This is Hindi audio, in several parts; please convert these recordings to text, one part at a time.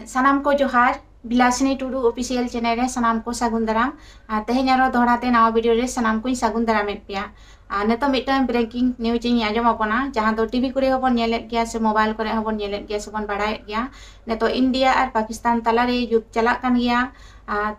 सानाम को जोहार बिलासिनी टुडू ऑफिशियल चैनल रे सानाम को सागुन दाराम तेहें आरो दोहराते नवा वीडियो रे सानाम को सागुन दाराम पेया नेतो मिटन ब्रेकिंग न्यूज इन आजम अपना जहां दो टीवी करे हबन नेलेत गया से मोबाइल करे हबन नेलेत गया से बन बाड़ायत गया नेतो इंडिया और पाकिस्तान तला रे युद्ध चला कान गया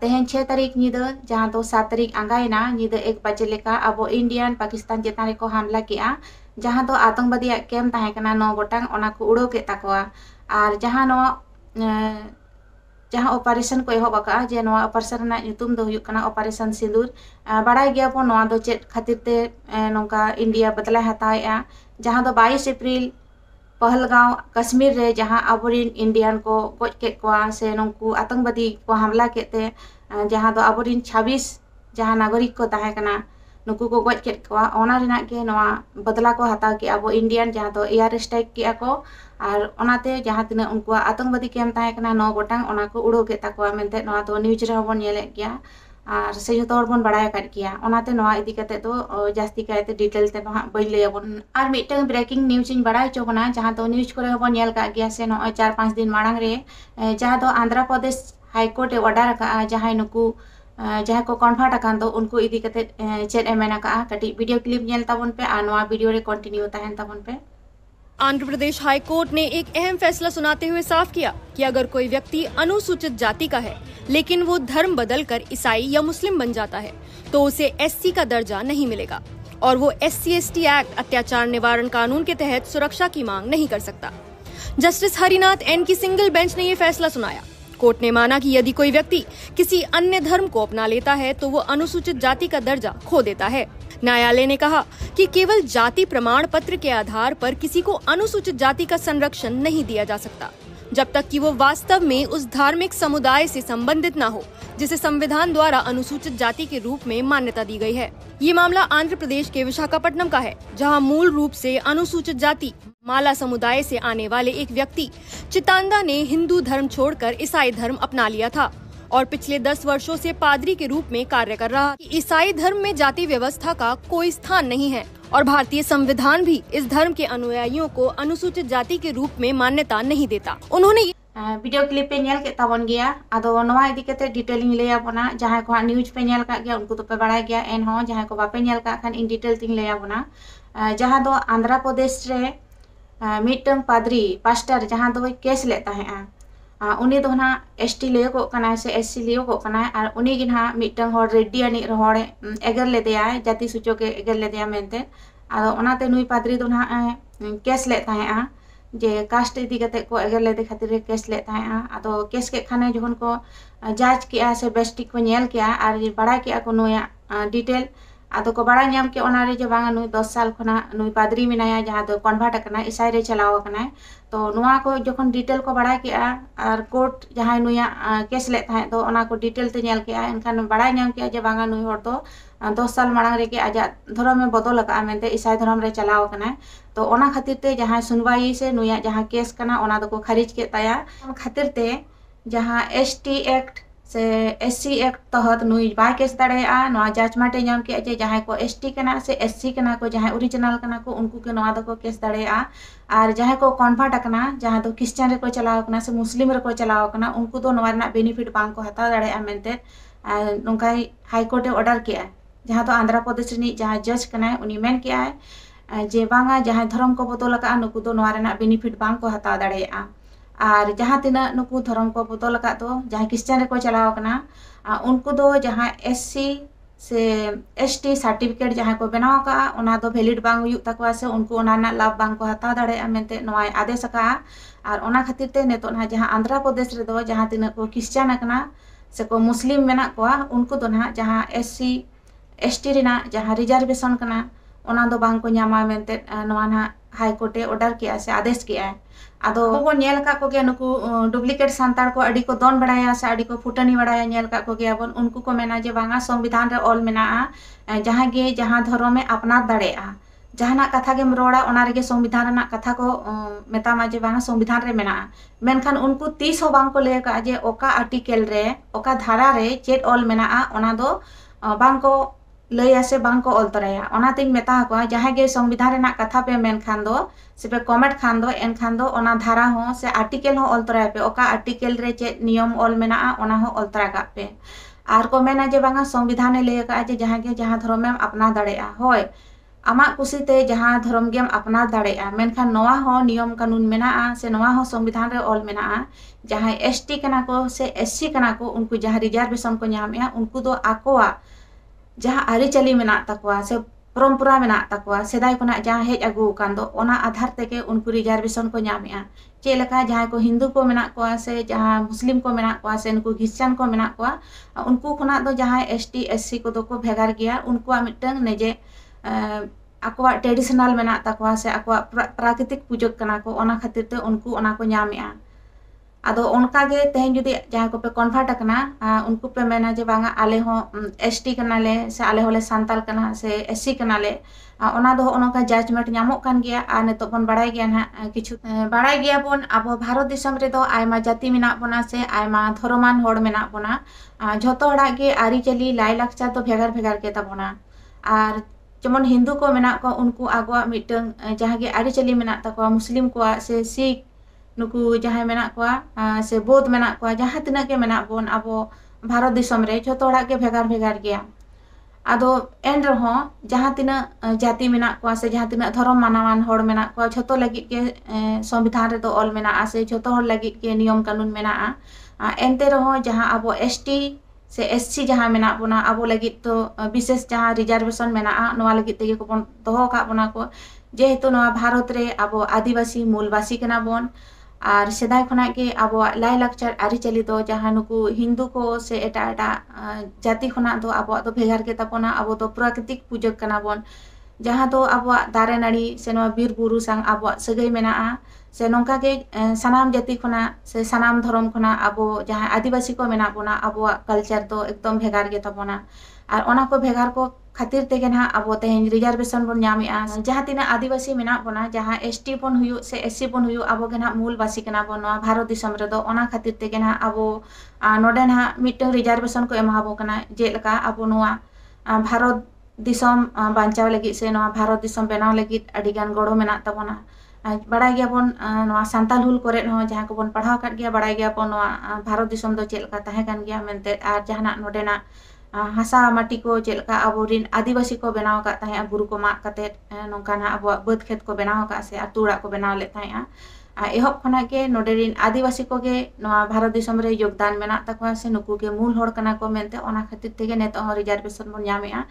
तेहें 6 तारीख निदा जहां दो 7 तारीख आंगायना निदा 1 बजे लेका अब इंडियन पाकिस्तान चेतान रे को हमला किया जहां दो आतंकवादी कैम्प ताहे कना 9 गोटांग ओना को उड़ो के ताकोआ और जहां नो जहां ऑपरेशन को एहब आका जे नवा ऑपरेशन ना ᱧᱩᱛᱩᱢ दो हुयुक कना ऑपरेशन सिंदूर बाड़ाय गया पो नवा दो चेत खातिर ते नोंका इंडिया बदला हताया जहां दो 22 अप्रैल पहलगांव कश्मीर रे जहां अबोरिन इंडियन को गोज के कोआ से नोंकु आतंकवादी को हमला केते जहां दो अबोरिन 26 जहां नागरिक को ताहे कना नुकु को गोज के कोआ ओना रिना के नवा बदला को हता के अब इंडियन जहां दो एयर स्ट्राइक के को और ओनाते जहां तिना उनको आतंकवादी कैम्प ताहे कना 9 गोटांग ओना को उड़ो के ताकोआ मेनते नवा दो न्यूज रे हबन नेले गया और से जतो हबन बाड़ाय काट गया ओनाते नवा इदी कते तो जास्ती कायते डिटेल ते हा बई लयबन और मिटन ब्रेकिंग न्यूज इन बाड़ाय चोकना जहां तो न्यूज करे हबन नेल का गया से 4-5 दिन माड़ांग रे जहां दो Andhra Pradesh high court order का जहां नुकु जहां को कन्फर्ट आकान दो उनको इदी कते चेत एमेना का कटी वीडियो क्लिप नेल ताबन पे आ नवा वीडियो रे कंटिन्यू ताहेन ताबन पे। आंध्र प्रदेश हाई कोर्ट ने एक अहम फैसला सुनाते हुए साफ किया कि अगर कोई व्यक्ति अनुसूचित जाति का है लेकिन वो धर्म बदलकर ईसाई या मुस्लिम बन जाता है तो उसे एससी का दर्जा नहीं मिलेगा और वो SC/ST एक्ट अत्याचार निवारण कानून के तहत सुरक्षा की मांग नहीं कर सकता। जस्टिस हरिनाथ N की सिंगल बेंच ने ये फैसला सुनाया। कोर्ट ने माना कि यदि कोई व्यक्ति किसी अन्य धर्म को अपना लेता है तो वो अनुसूचित जाति का दर्जा खो देता है। न्यायालय ने कहा कि केवल जाति प्रमाण पत्र के आधार पर किसी को अनुसूचित जाति का संरक्षण नहीं दिया जा सकता जब तक कि वो वास्तव में उस धार्मिक समुदाय से संबंधित न हो जिसे संविधान द्वारा अनुसूचित जाति के रूप में मान्यता दी गई है। ये मामला आंध्र प्रदेश के विशाखापट्टनम का है जहां मूल रूप से अनुसूचित जाति माला समुदाय से आने वाले एक व्यक्ति चितांदा ने हिंदू धर्म छोड़कर ईसाई धर्म अपना लिया था और पिछले 10 वर्षों से पादरी के रूप में कार्य कर रहा है। ईसाई धर्म में जाति व्यवस्था का कोई स्थान नहीं है और भारतीय संविधान भी इस धर्म के अनुयायियों को अनुसूचित जाति के रूप में मान्यता नहीं देता। उन्होंने वीडियो क्लिप पे नेल के ताबन गया आदो नवा इदी कते डिटेलिंग ले आपना जहां को न्यूज पे नेल का गया उनको तो पे बाड़ाय गया एन हो जहां को बापे नेल का खान इन डिटेल तिंग ले आपना जहां दो आंध्र प्रदेश रे मिटन पादरी पास्टर जहां दो केस लेता है उनी दो ना ST लियो को कना से SC लियो को कना और उनी गिन हा मिटन होर रेडी अनि होर एगर ले दिया जाति सूचक के एगर ले दिया मेनते आदो ओनाते नुई पादरी दो ना केस लेता है जे कास्ट इदी कते को एगर ले दे खातिर केस लेता है आदो केस के खाने जखन को जांच किया से बेस्टिक को नेल किया और बड़ा किया को नुया डिटेल आदो को बड़ा नाम के ओनारे जे बांगा नुई 10 साल खना नुई पादरी मिनाया जहां दो कन्वर्ट करना ईसाई रे चलाव करना तो नुआ को जखन डिटेल को बड़ा किया और कोर्ट जहां नुया केस ले था तो ओना को डिटेल ते नेल किया एनखान बड़ा नाम किया जे बांगा नुई होर तो 10 साल मांग रे के आजा धर्म में बदल का मेनते ईसाई धर्म रे चलाव करना तो ओना खातिर ते जहां सुनवाई से नुया जहां केस करना ओना दो को खारिज के ताया खातिर ते जहां ST एक्ट से SC एक्ट तहत नुई बा केस दाड़ेया नवा जज माटे नाम के जे जहां को ST कना से SC कना को जहां ओरिजिनल कना को उनको के नवा दो को केस दाड़ेया और जहां को कन्वर्ट कना जहां दो क्रिश्चियन रे को चलाव कना से मुस्लिम रे को चलाव कना उनको दो नवा ना बेनिफिट बांग को हता दाड़ेया मेनते नोंका हाई कोर्ट ऑर्डर किया जहां तो आंध्र प्रदेश रे जहां जज कना उनी मेन किया है जे बांगा जहां धर्म को बदल का नुकु दो नवा ना बेनिफिट बांग को हता दाड़ेया और जहां तिना नुकु धर्म को बदल का तो जहां क्रिश्चियन रे को चलाव कना उनको दो जहां SC से ST सर्टिफिकेट जहां को बनाव का ओना दो वैलिड बांग हुयु तकवा से उनको ओना ना लाभ बांग को हता दाड़े मेनते नवा आदेश का और ओना खातिर ते नेतो ना जहां आंध्र प्रदेश रे दो जहां तिना को क्रिश्चियन कना से को मुस्लिम मेना को उनको दो ना जहां SC/ST रिना जहां रिजर्वेशन कना ओना दो बांग को न्यामा मेनते नवा ना हाई कोर्ट ऑर्डर किया से आदेश किया है आदो को नेल का को गया नुकु डुप्लीकेट सांतार को अड़ी को दोन बड़ाया से अड़ी को फुटनी बड़ाया नेल का को गया बन उनको को मेना जे बांगा संविधान रे ऑल मेना जहां गे जहां धर्म में अपना दाड़ेया जहाना कथा के रोड़ा ओना रे संविधान ना कथा को मेतामा जे बांगा संविधान रे मेना मेनखान उनको 30 हो बांग को ले का जे ओका आर्टिकल रे ओका धारा रे चेट ऑल मेना ओना दो बांग को लैया से बांग को ऑल तराया ओनातेኝ मेता को जहां गे संविधान रेनाक कथा पे मेन खान दो से पे कमेंट खान दो एनखान दो ओना धारा हो से आर्टिकल हो ऑल तराया पे ओका आर्टिकल रे चे नियम ऑल मेना ओना हो ऑल तरा का पे आर को मेना जे बांगा संविधान ले का जे जहां गे जहां धर्म में अपना दाड़ेया होय आमा कुसीते जहां धर्म गेम अपना दाड़ेया मेनखान नोआ हो नियम कानून मेना से नोआ हो संविधान रे ऑल मेना जहां एसटी कना को से एससी कना को उनको जहां रिजर्वेशन को नामया उनको दो आकोआ जहां आरिचाली मेना तकवा से परंपरा मेना तकवा सेदाय कोना जहां हेज आगु कान दो ओना आधार तेके उनको रिजर्वेशन को नामया चे लेका जहां को हिंदू को मेना को से जहां मुस्लिम को मेना को से उनको क्रिश्चियन को मेना को उनको खोना दो जहां एसटी एससी को दो को भेगार गया उनको मिटंग नेजे आकवा ट्रेडिशनल मेना तकवा से आकवा प्राकृतिक पूजक कना को ओना खातिर ते उनको ओना को नामया आदो उनका गे तेहन जुदी जहां को पे कन्वर्ट करना उनको पे मेना जे बांगा आले हो एसटी कनाले से आले होले सांताल कना से एससी कनाले ओना दो ओनका जजमेंट नामो कान गया आ नेतो बन बड़ाई गया ना किछु बड़ाई गया बोन अब भारत दिसम रे दो आयमा जाति मेना बोना से आयमा धर्मान होड़ मेना बोना झोतो हड़ा गे आरी चली लाई लाक्चर तो भेगार भेगार के ताबोना आर जेमन हिंदू को मेना को उनको आगवा मिटंग जहां गे आरी चली मेना तको मुस्लिम को से सिख नुकु जहां मेना को से बौद्ध मेना को जहां तना के मेना बोन अब भारत दिसम रे झोतो हड़ा के भेगार भेगार गया आदो एन रहो जहां तना जाति मेना को से जहां तना धर्म मानवान होड़ मेना को झोतो लगी के संविधान रे दो ऑल मेना से झोतो होड़ लगी के नियम कानून मेना एनते रहो जहां अब एसटी से एससी जहां मेना बोना अब लगी तो विशेष जहां रिजर्वेशन मेना नोआ लगी तेगे को बन दोहो का बोना को जेहेतु नोआ भारत रे अब आदिवासी मूलवासी कना बोन और सेदाय खना के अब लाई लाक्चर आरिचाली दो जहां नुकु हिंदू को से एटा एटा जाति खना दो अब दो भेगार के तापना अब दो प्राकृतिक पूजक कना बोन जहां दो अब दारे नाड़ी से नो बीर बुरु संग अब सगई मेना से नोंका के सनाम जाति खना से सनाम धर्म खना अब जहां आदिवासी को मेना बोना अब कल्चर तो एकदम भेगार के तापना और ओना को भेगार को खातिर तेगे ना अब तेहन रिजर्वेशन बन नामेआ जहां तिना आदिवासी मेना बोना जहां एसटी बन हुयु से एससी बन हुयु अब गे ना मूलवासी कना बन भारत दिसम रे दो ओना खातिर तेगे ना अब नोडे ना मिटंग रिजर्वेशन को एमाबो कना जेलका अब नोआ भारत दिसम बांचाव लगी से नोआ भारत दिसम बनाव लगी अडिगान गड़ो मेना तबना बड़ा गया बन नोआ सांताल हुल करे न जहां को बन पढ़ाव काट गया बड़ा गया बन नोआ भारत दिसम दो चेलका ताहे कान गया मेनते आर जहाना नोडे ना हासा माटी को चेलका अब रिन आदिवासी को बनाव का ताहे बुरु को माक कते नोंका ना अब बद खेत को बनाव का से अतुड़ा को बनाव ले ताहे एहब खना के नोडे रिन आदिवासी को गे नोआ भारत दिसम रे योगदान मेना तकवा से नुकु के मूल होड़ कना को मेनते ओना खातिर तेगे नेतो रिजर्वेशन बन नामेआ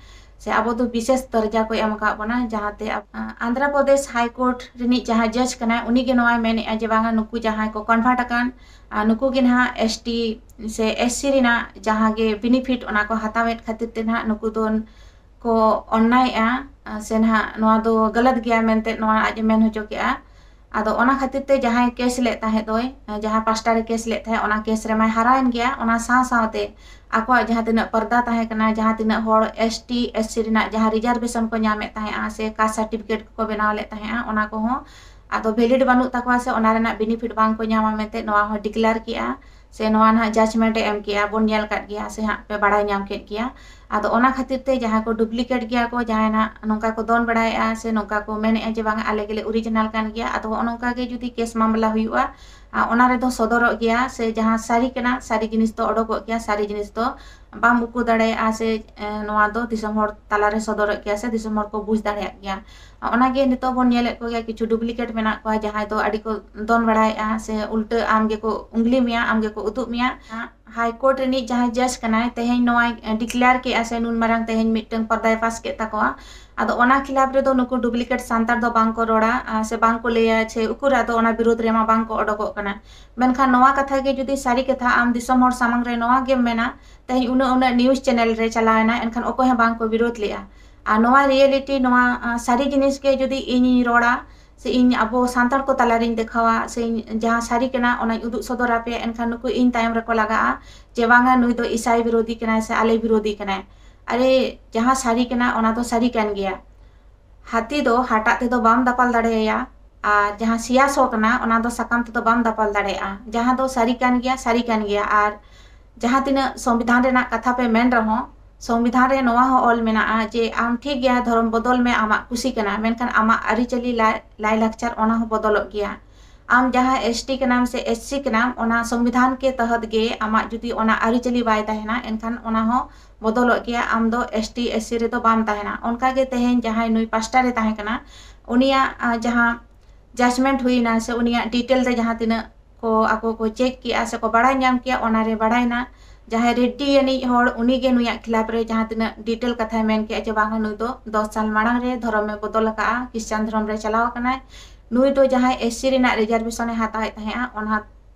से अब दो विशेष दर्जा को एम का बना जहाते आंध्र प्रदेश हाई कोर्ट रिनी जहां जज कना उनी गे नोआ मेने जे बांगा नुकु जहां को कन्वर्ट अकान नुकु गे ना एसटी से एससी रिना जहां गे बेनिफिट ओना को हतावेट खातिर ते ना नुकु दोन को अन्याय से ना नोआ दो गलत गया मेनते नोआ आज मेन होचो के आदो ओना खातिर ते जहां केस ले ताहे दोय जहां पास्टा रे केस ले ताहे ओना केस रे मा हरायन गया ओना साथे आको जहां तिना पर्दा ताहे कना जहां तिना होड़ एसटी एससी रिना जहां रिजर्वेशन को नामे ताहे से कास्ट सर्टिफिकेट को बनाव ले ताहे ओना को हो आदो वैलिड बानु तकवा से ओना रेना बेनिफिट बांग को नामा मेते नोआ हो डिक्लेयर किया से नोआ ना जजमेंट एम किया बोन नेल काट गया से हां पे बड़ाई नाम केट किया आदो ओना खातिर ते जहां को डुप्लीकेट गया को जहां ना नोंका को दोन बड़ाया से नोंका को मेने जे बांग आले गेले ओरिजिनल कान गया आदो ओनोंका के जुदी केस मामला हुआ ओना रे दो सदर गया से जहां सारी कना सारी जिनिस तो ओडोक गया सारी जिनिस तो बाम उकु दाड़े से नोआ दो दिसम होड़ ताला रे सदर गया से दिसम होड़ को बुझ दाड़े गया ओना गे नितो बन नेले को गया किछु डुप्लीकेट मेना को जहां तो अडी को दोन बड़ाया से उल्टा आम गे को उंगली मिया आम गे को उदुब मिया हाई कोर्ट रे जहां जज कना तेहेन नोआ डिक्लेयर के से नुन मारंग तेहेन मिटंग पर्दाय पास के ताकोआ आदो ओना खिलाफ रे दो नुकु डुप्लीकेट सांतार दो बांग को रोड़ा से बांग को लेया छे उकुरा दो ओना विरोध रे मा बांग को ओडोको कना मेनखा नोआ कथा के जुदी सारी कथा आम दिसम होड़ सामंग रे नोआ गे मेना तेहेन उना न्यूज चैनल रे चलायना एनखान ओको हे बांग को विरोध लेया आ नोआ रियलिटी नोआ सारी जिनिस के जुदी इनी रोड़ा से इन अब सांतार को तालारिन देखावा से जहां सारी कना ओना उदुग सदरा पे एनखान नुकु इन टाइम रे को लगा जे बांगा नुई दो ईसाई विरोधी कना से आले विरोधी कना अरे जहां सारी कना ओना तो सारी कान गया हाथी दो हाटा ते दो बाम दापाल दाड़ेया आ जहां सियासो कना ओना दो सकाम ते दो बाम दापाल दाड़ेया जहां दो सारी कान गया आर जहां तिना संविधान रेना कथा पे मेन रहो संविधान रे नोवा हो ऑल मेना जे आम ठीक गया धर्म बदल में आमा कुसी कना मेनखान आमा आरिचली लाई लाकचार ओना हो बदलक गया आम जहाँ एसटी के नाम से एससी के नाम ओना संविधान के तहत गे आमा जुदी ओना आरिचली बाय तहना एनखान ओना हो बदलक गया आम दो एसटी एससी रे तो बाम तहना उनका के तेहेन जहाँ नुई पास्टा रे तहे कना उनिया जहाँ जजमेंट हुईना से उनिया डिटेल रे जहाँ तिना को आको को चेक किया से को बड़ाई नाम किया ओना रे बड़ाईना जहाँ रेड्डी यानी होड़ उनी के नुया खिलाफ रे जहाँ तिना डिटेल कथा मेन के जे बांगा नुई दो 10 साल मांग रे धर्म में बदल का क्रिश्चियन धर्म रे चलाव कना नुई दो जहाँ एससी रेना रिजर्वेशन हाताय तहेआ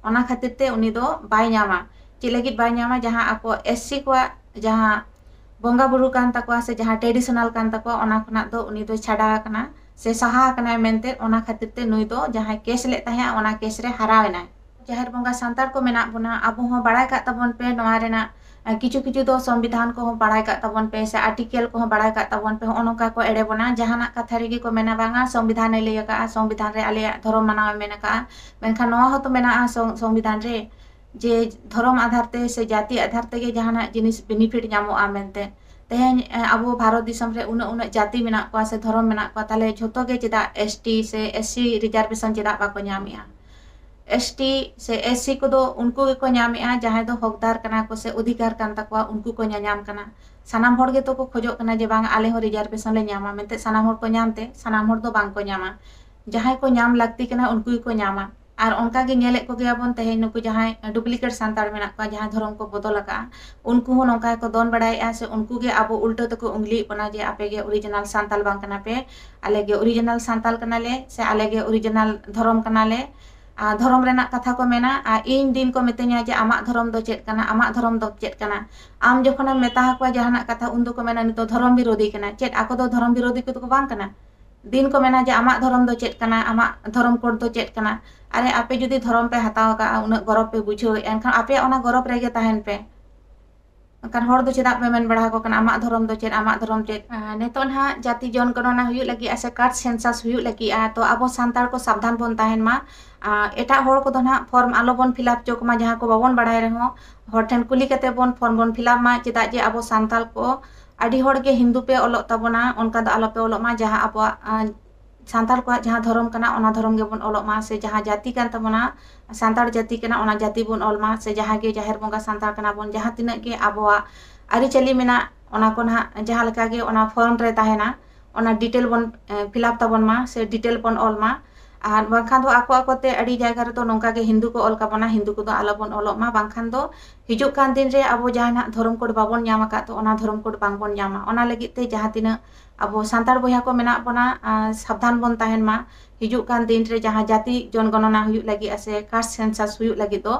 ओना खातिर ते उनी दो बाय नामा चे लगित बाय नामा जहाँ आको एससी को जहाँ बंगा बुरु कान तकवा से जहाँ ट्रेडिशनल कान तकवा ओना खना दो उनी दो छाड़ा कना से सहा कना मेनते ओना खातिर ते नुई दो जहाँ केस ले तहेआ ओना केस रे हरावेना जहर बंगा सांतार को मेना बुना अब हो बड़ाय का तबन पे नोआ रेना किचु किचु दो संविधान को बड़ाय का तबन पे से आर्टिकल को बड़ाय का तबन पे ओनोका को एड़े बना जहाना कथा रेगी को मेना बांगा संविधान ले लेया का संविधान रे आले धर्म मानाव मेना का मेनखान नोआ हो तो मेना संविधान रे जे धर्म आधार ते से जाति आधार ते जहाना जिनिस बेनिफिट नामो आ मेनते तेहेन अब भारत दिसम रे उन जाति मेना को से धर्म मेना को ताले झोतो के चेदा एसटी से एससी रिजर्वेशन चेदा बाको नामिया एसटी से एससी को दो उनको को नामिया जहाँ दो हकदार कना को से अधिकार कान तकवा उनको को नाम कना सानाम होड़ गे तो को खोजो कना जे बांग आले हो रिजर्वेशन ले नामा मेनते सानाम होड़ को नामते सानाम होड़ दो बांग को नामा जहाँ को नाम लगती कना उनको को नामा और उनका के नेले को गया बन तेहे नुकु जहाँ डुप्लीकेट सांतार मेना को जहाँ धर्म को बदल का उनको हो नौका को दोन बड़ाई से उनको के अब उल्टो तको उंगली बना जे आपे गे ओरिजिनल सांताल बांग कना पे आले गे ओरिजिनल सांताल कना ले से आले गे ओरिजिनल धर्म कना ले धर्म रेना कथा को मेना इन दिन को मितनिया जे आमा धर्म दो चेत कना आमा धर्म दो चेत कना आम जखन मेता को जहाना कथा उन दो को मेना नितो धर्म विरोधी कना चेत आको दो धर्म विरोधी को तो बांग कना दिन को मेना जे आमा धर्म दो चेत कना आमा धर्म कोड दो चेत कना अरे आपे जुदी धर्म पे हताव का उन गौरव पे बुझो एनखान आपे ओना गौरव रेगे ताहेन पे kan hor do cedak pemen bड़ा को कना आमा धर्म दो चेत आमा धर्म चेत नेतोन हा जाति जनगणना हुयु लगी आसे कार्ड सेंसस हुयु लगी तो आबो सांतार को सावधान बन ताहेन मा एटा होड़ को दोना फॉर्म आलो बन फिलअप चोक मा जहाँ को बाबन बड़ाय रहो होड़ ठेन कुली कते बन फॉर्म बन फिलअप मा चेदा जे आबो सांताल को आडी होड़ के हिंदू पे ओलो तबना उनका द आलो पे ओलो मा जहाँ आबो सांताल को जहाँ धर्म कना ओना धर्म गे बन ओलो मा से जहाँ जाति कान तबना सांतार जाति कना ओना जाति बन ओल मा से जहाँ गे जाहिर बंगा सांतार कना बन जहाँ तिनक गे आबोआ आरिचली मेना ओना को ना जहाँ लका गे ओना फॉर्म रे ताहेना ओना डिटेल बन फिलअप तबन मा से डिटेल बन ओल मा और बांखान दो आको आकोते अड़ी जायगा रे तो नोंका के हिंदू को ओल का बना हिंदू को दो आलो बन ओलो मा बांखान दो हिजुक कान दिन रे अब जहाँ धर्म कोड बाबन नाम का तो ओना धर्म कोड बांग बन नामा ओना लगी ते जहाँ तिना अब सांतार बया को मेना बना सावधान बन ताहेन मा हिजुक कान दिन रे जहाँ जाति जनगणना हुयु लगी आसे कास्ट सेंसस हुयु लगी तो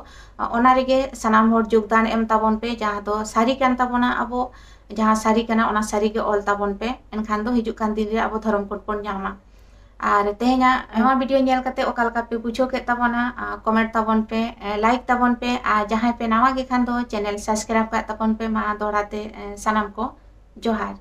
ओना रेगे सनाम होड़ योगदान एम ताबन पे जहाँ दो सारी कान ताबना अब जहाँ सारी कना ओना सारी के ओल ताबन पे एनखान दो हिजुक कान दिन रे अब धर्म कोड बन नामा और तेहेना नवा वीडियो नेल कते ओकालका पे बुझो के ताबना कमेंट ताबन पे लाइक ताबन पे जहाँ पे नवा गे खान दो चैनल सब्सक्राइब का ताबन पे मा दोहराते सनाम को जोहार।